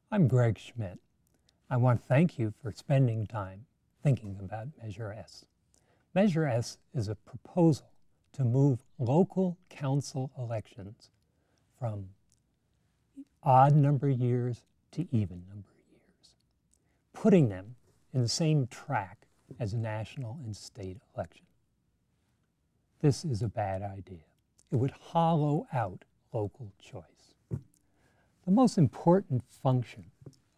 I'm Greg Schmidt. I want to thank you for spending time thinking about Measure S. Measure S is a proposal to move local council elections from odd number years to even number years, putting them in the same track as national and state elections. This is a bad idea. It would hollow out local choice. The most important function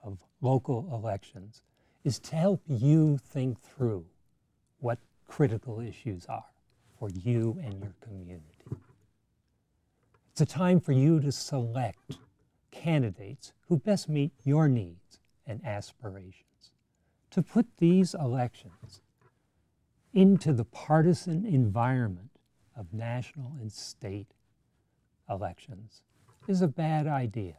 of local elections is to help you think through what critical issues are for you and your community. It's a time for you to select candidates who best meet your needs and aspirations, to put these elections into the partisan environment of national and state elections is a bad idea.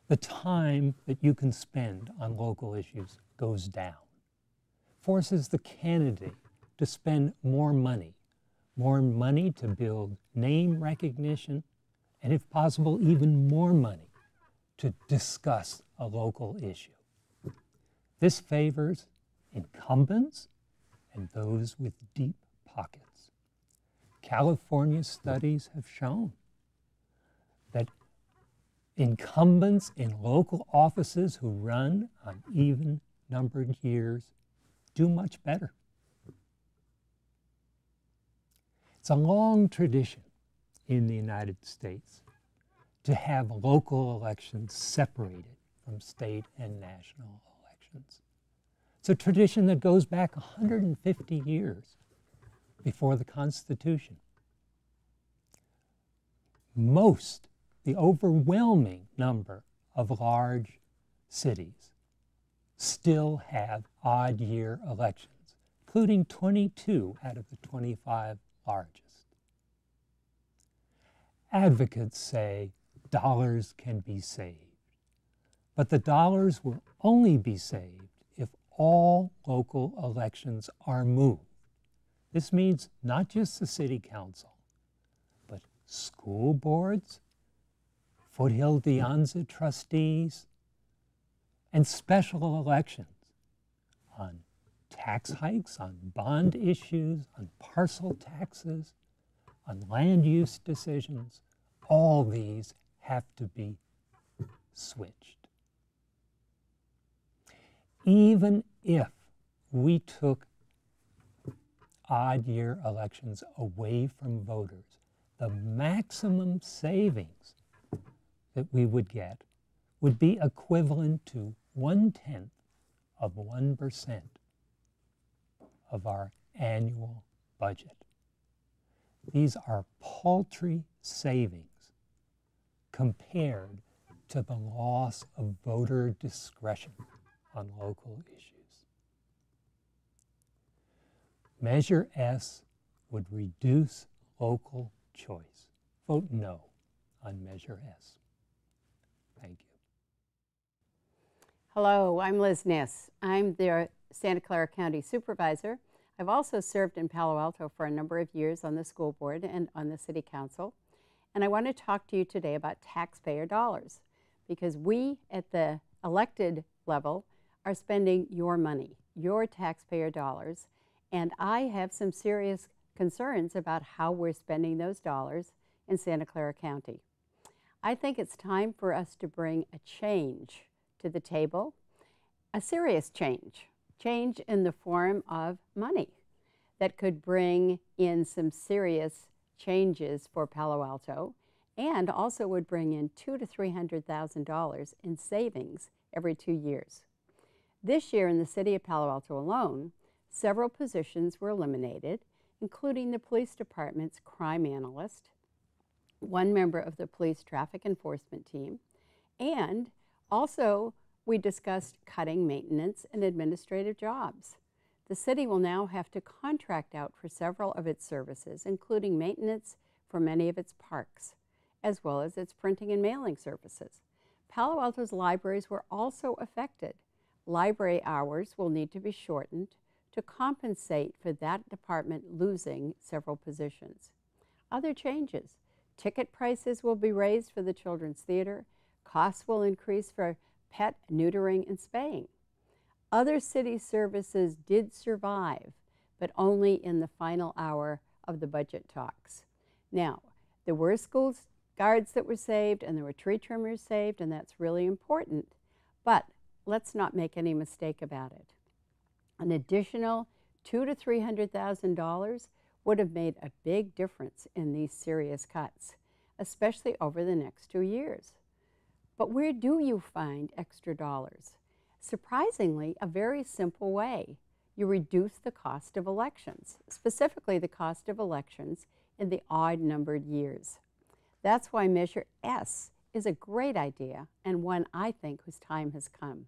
The time that you can spend on local issues goes down, forces the candidate to spend more money to build name recognition, and if possible, even more money to discuss a local issue. This favors incumbents and those with deep pockets. California studies have shown that incumbents in local offices who run on even-numbered years do much better. It's a long tradition in the United States to have local elections separated from state and national elections. It's a tradition that goes back 150 years before the Constitution. The overwhelming number of large cities still have odd year elections, including 22 out of the 25 largest. Advocates say dollars can be saved, but the dollars will only be saved if all local elections are moved. This means not just the city council, but school boards, Foothill De Anza trustees, and special elections on tax hikes, on bond issues, on parcel taxes, on land use decisions. All these have to be switched. Even if we took odd year elections away from voters, the maximum savings that we would get would be equivalent to 0.1% of our annual budget. These are paltry savings compared to the loss of voter discretion on local issues. Measure S would reduce local choice. Vote no on Measure S. Thank you. Hello, I'm Liz Ness. I'm the Santa Clara County Supervisor. I've also served in Palo Alto for a number of years on the school board and on the city council. And I want to talk to you today about taxpayer dollars, because we at the elected level are spending your money, your taxpayer dollars, and I have some serious concerns about how we're spending those dollars in Santa Clara County. I think it's time for us to bring a change to the table, a serious change in the form of money that could bring in some serious changes for Palo Alto, and also would bring in $200,000 to $300,000 in savings every 2 years. This year in the city of Palo Alto alone, several positions were eliminated, including the police department's crime analyst, one member of the police traffic enforcement team, and also we discussed cutting maintenance and administrative jobs. The city will now have to contract out for several of its services, including maintenance for many of its parks, as well as its printing and mailing services. Palo Alto's libraries were also affected. Library hours will need to be shortened to compensate for that department losing several positions. Other changes: ticket prices will be raised for the Children's Theater, Costs will increase for pet neutering and spaying. Other city services did survive, but only in the final hour of the budget talks. Now, there were school guards that were saved, and there were tree trimmers saved, and that's really important. But let's not make any mistake about it. An additional $200,000 to $300,000 would have made a big difference in these serious cuts, especially over the next 2 years. But where do you find extra dollars? Surprisingly, a very simple way. You reduce the cost of elections, specifically the cost of elections in the odd-numbered years. That's why Measure S is a great idea and one I think whose time has come.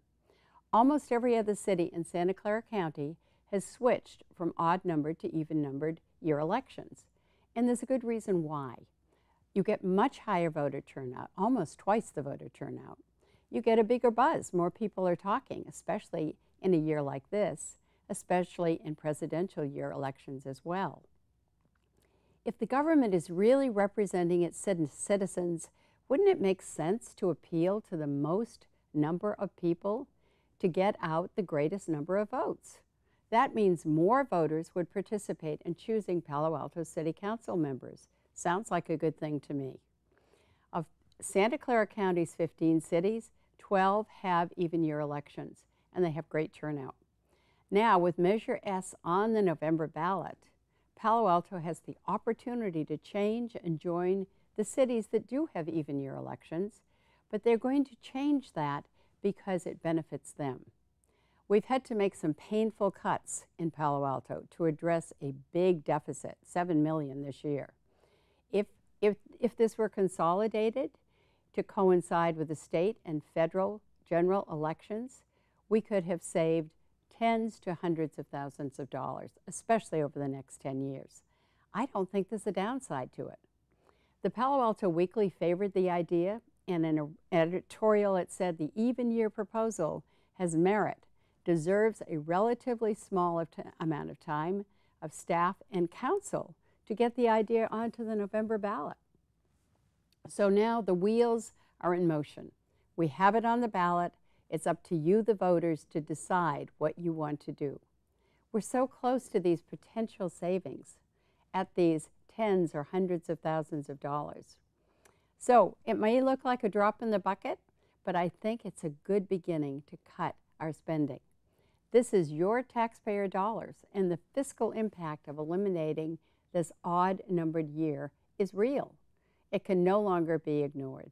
Almost every other city in Santa Clara County has switched from odd-numbered to even-numbered year elections, and there's a good reason why. You get much higher voter turnout, almost twice the voter turnout. You get a bigger buzz. More people are talking, especially in a year like this, especially in presidential year elections as well. If the government is really representing its citizens, wouldn't it make sense to appeal to the most number of people to get out the greatest number of votes? That means more voters would participate in choosing Palo Alto City Council members. Sounds like a good thing to me. Of Santa Clara County's 15 cities, 12 have even year elections, and they have great turnout. Now, with Measure S on the November ballot, Palo Alto has the opportunity to change and join the cities that do have even year elections, but they're going to change that because it benefits them. We've had to make some painful cuts in Palo Alto to address a big deficit, $7 million this year. If this were consolidated to coincide with the state and federal general elections, we could have saved tens to hundreds of thousands of dollars, especially over the next 10 years. I don't think there's a downside to it. The Palo Alto Weekly favored the idea, and in an editorial it said the even year proposal has merit, deserves a relatively small amount of time of staff and council to get the idea onto the November ballot. So now the wheels are in motion. We have it on the ballot. It's up to you, the voters, to decide what you want to do. We're so close to these potential savings at these tens or hundreds of thousands of dollars. So it may look like a drop in the bucket, but I think it's a good beginning to cut our spending. This is your taxpayer dollars, and the fiscal impact of eliminating this odd-numbered year is real. It can no longer be ignored.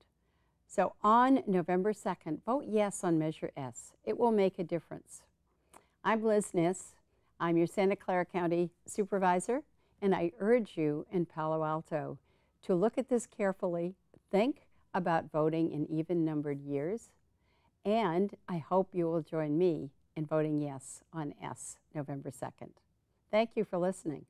So on November 2nd, vote yes on Measure S. It will make a difference. I'm Liz Niss. I'm your Santa Clara County Supervisor, and I urge you in Palo Alto to look at this carefully, think about voting in even-numbered years, and I hope you will join me in voting yes on S November 2nd. Thank you for listening.